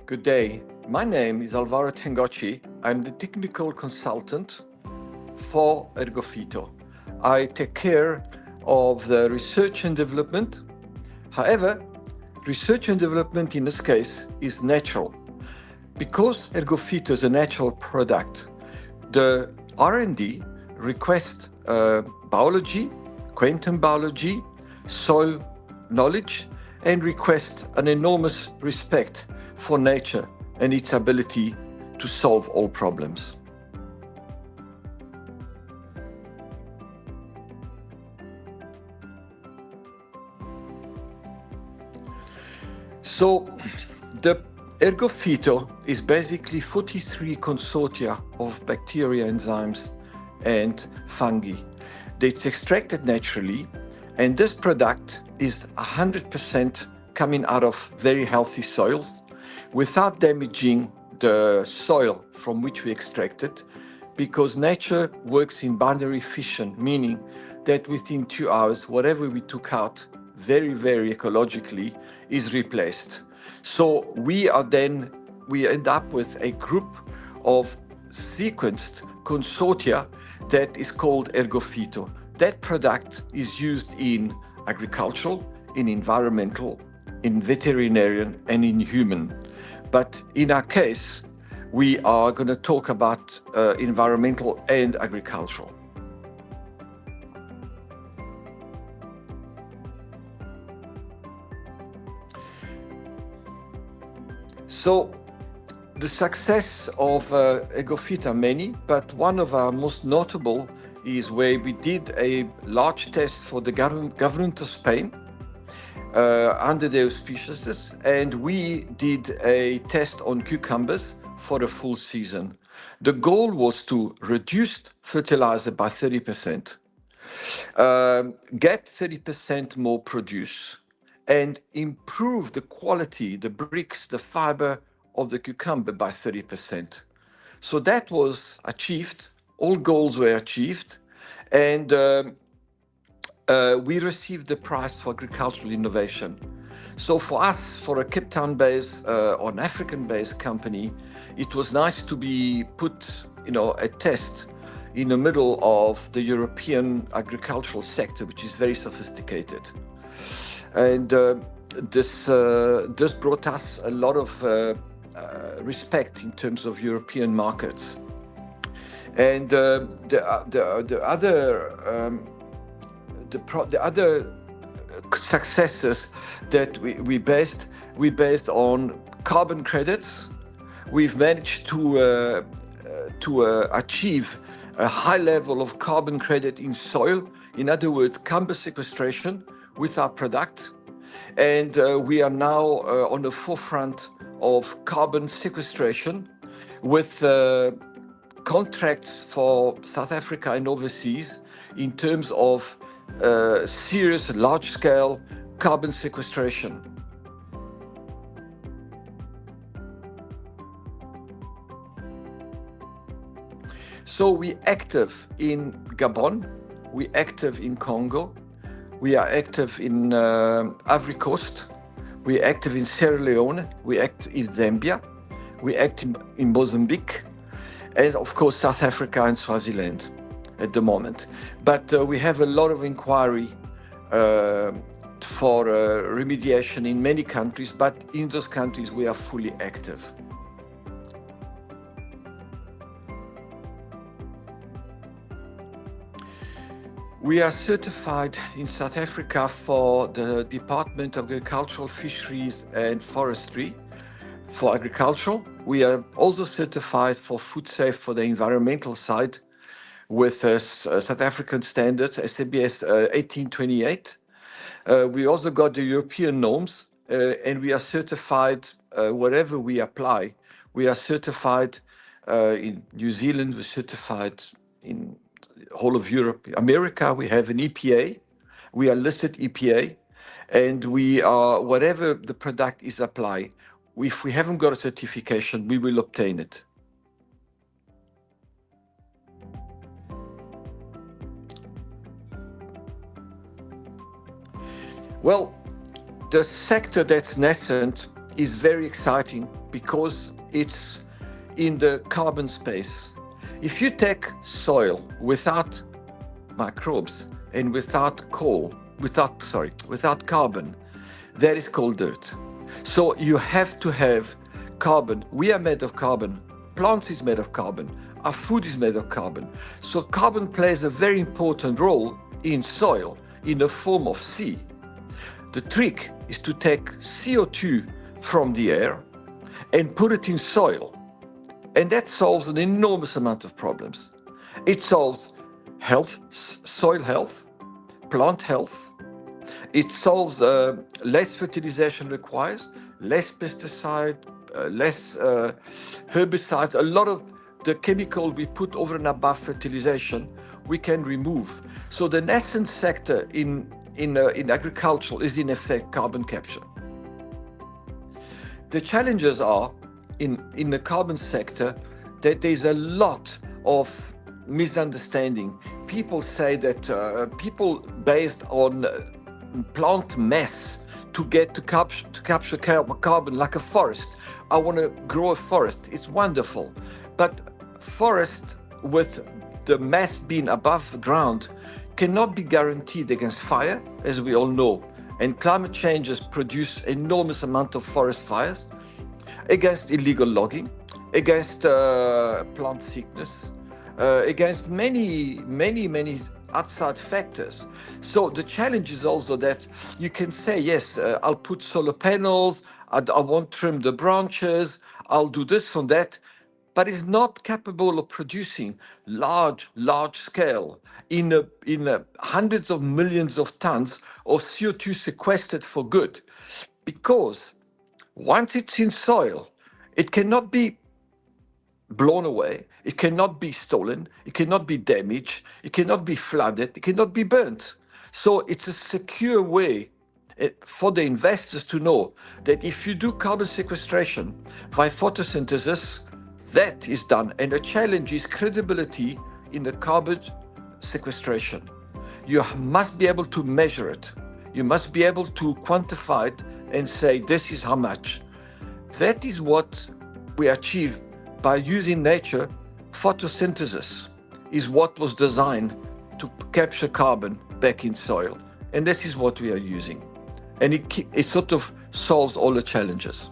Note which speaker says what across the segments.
Speaker 1: Good day. My name is Alvaro Tangocci. I'm the technical consultant for Ergofito. I take care of the research and development. However, research and development in this case is natural. Because Ergofito is a natural product, the R&D requests biology, quantum biology, soil knowledge, and request an enormous respect for nature and its ability to solve all problems. So the Ergofito is basically 43 consortia of bacteria, enzymes, and fungi. It's extracted naturally, and this product is 100% coming out of very healthy soils without damaging the soil from which we extract it, because nature works in binary fission, meaning that within 2 hours, whatever we took out very, very ecologically is replaced. So we end up with a group of sequenced consortia that is called Ergofito. That product is used in agricultural, in environmental, in veterinarian, and in human. But in our case, we are going to talk about environmental and agricultural. So the success of Ergofito are many, but one of our most notable is where we did a large test for the government of Spain under the auspices, and we did a test on cucumbers for a full season. The goal was to reduce fertilizer by 30%, get 30% more produce, and improve the quality, the bricks, the fiber of the cucumber by 30%. So that was achieved, all goals were achieved, and we received the prize for agricultural innovation. So for us, for a Cape Town-based or an African-based company, it was nice to be put, a test in the middle of the European agricultural sector, which is very sophisticated. And this brought us a lot of respect in terms of European markets. And the other successes that we based on carbon credits. We've managed to achieve a high level of carbon credit in soil. In other words, carbon sequestration with our product. And we are now on the forefront of carbon sequestration with contracts for South Africa and overseas in terms of serious large-scale carbon sequestration. So we're active in Gabon, we're active in Congo, we are active in Ivory Coast, we're active in Sierra Leone, we act in Zambia, we act in Mozambique, and of course South Africa and Swaziland at the moment. But we have a lot of inquiry for remediation in many countries, but in those countries we are fully active. We are certified in South Africa for the Department of Agricultural, Fisheries and Forestry for agricultural. We are also certified for food safe for the environmental side with South African standards, SABS 1828. We also got the European norms, and we are certified wherever we apply. We are certified in New Zealand, we're certified in whole of Europe. America, we have an EPA. We are listed EPA, and we are, whatever the product is applied, if we haven't got a certification, we will obtain it. Well, the sector that's nascent is very exciting because it's in the carbon space. If you take soil without microbes and without carbon, that is called dirt. So you have to have carbon. We are made of carbon. Plants is made of carbon. Our food is made of carbon. So carbon plays a very important role in soil in the form of C. The trick is to take CO2 from the air and put it in soil. And that solves an enormous amount of problems. It solves health, soil health, plant health. It solves less fertilization requires, less pesticide, less herbicides. A lot of the chemical we put over and above fertilization, we can remove. So the nascent sector in agriculture is in effect carbon capture. The challenges are in the carbon sector that there's a lot of misunderstanding. People say that people based on plant mass to capture carbon like a forest. I want to grow a forest. It's wonderful, but forest with the mass being above the ground cannot be guaranteed against fire, as we all know, and climate changes produce enormous amount of forest fires, against illegal logging, against plant sickness, against many outside factors. So the challenge is also that you can say, yes, I'll put solar panels, I won't trim the branches, I'll do this and that, but it's not capable of producing large scale in hundreds of millions of tons of CO2 sequestered for good. Because once it's in soil, it cannot be blown away, it cannot be stolen, it cannot be damaged, it cannot be flooded, it cannot be burnt. So it's a secure way for the investors to know that if you do carbon sequestration by photosynthesis, that is done. And the challenge is credibility in the carbon sequestration. You must be able to measure it. You must be able to quantify it and say, this is how much. That is what we achieve by using nature. Photosynthesis is what was designed to capture carbon back in soil. And this is what we are using. And it sort of solves all the challenges.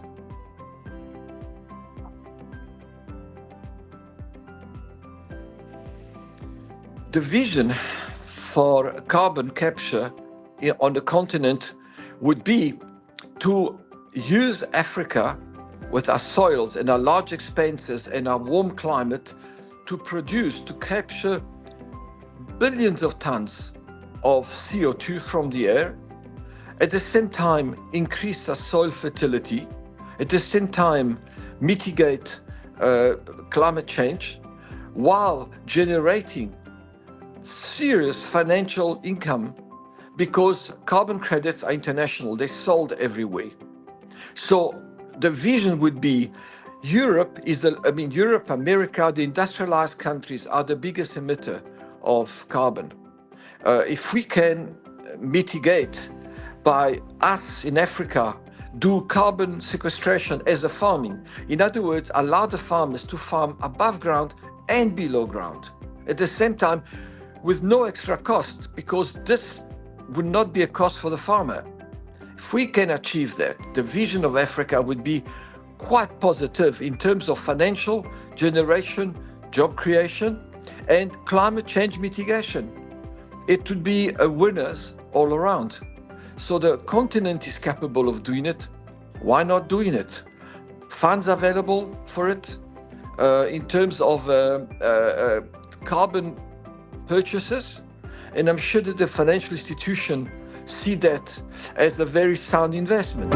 Speaker 1: The vision for carbon capture on the continent would be to use Africa with our soils and our large expanses and our warm climate to capture billions of tons of CO2 from the air, at the same time increase our soil fertility, at the same time mitigate climate change, while generating serious financial income, because carbon credits are international, they're sold everywhere. So the vision would be Europe, America, the industrialized countries are the biggest emitter of carbon. If we can mitigate by us in Africa, do carbon sequestration as a farming. In other words, allow the farmers to farm above ground and below ground. At the same time, with no extra cost, because this would not be a cost for the farmer. If we can achieve that, the vision of Africa would be quite positive in terms of financial generation, job creation, and climate change mitigation. It would be a winners all around. So the continent is capable of doing it. Why not doing it? Funds available for it in terms of carbon purchases. And I'm sure that the financial institution see that as a very sound investment.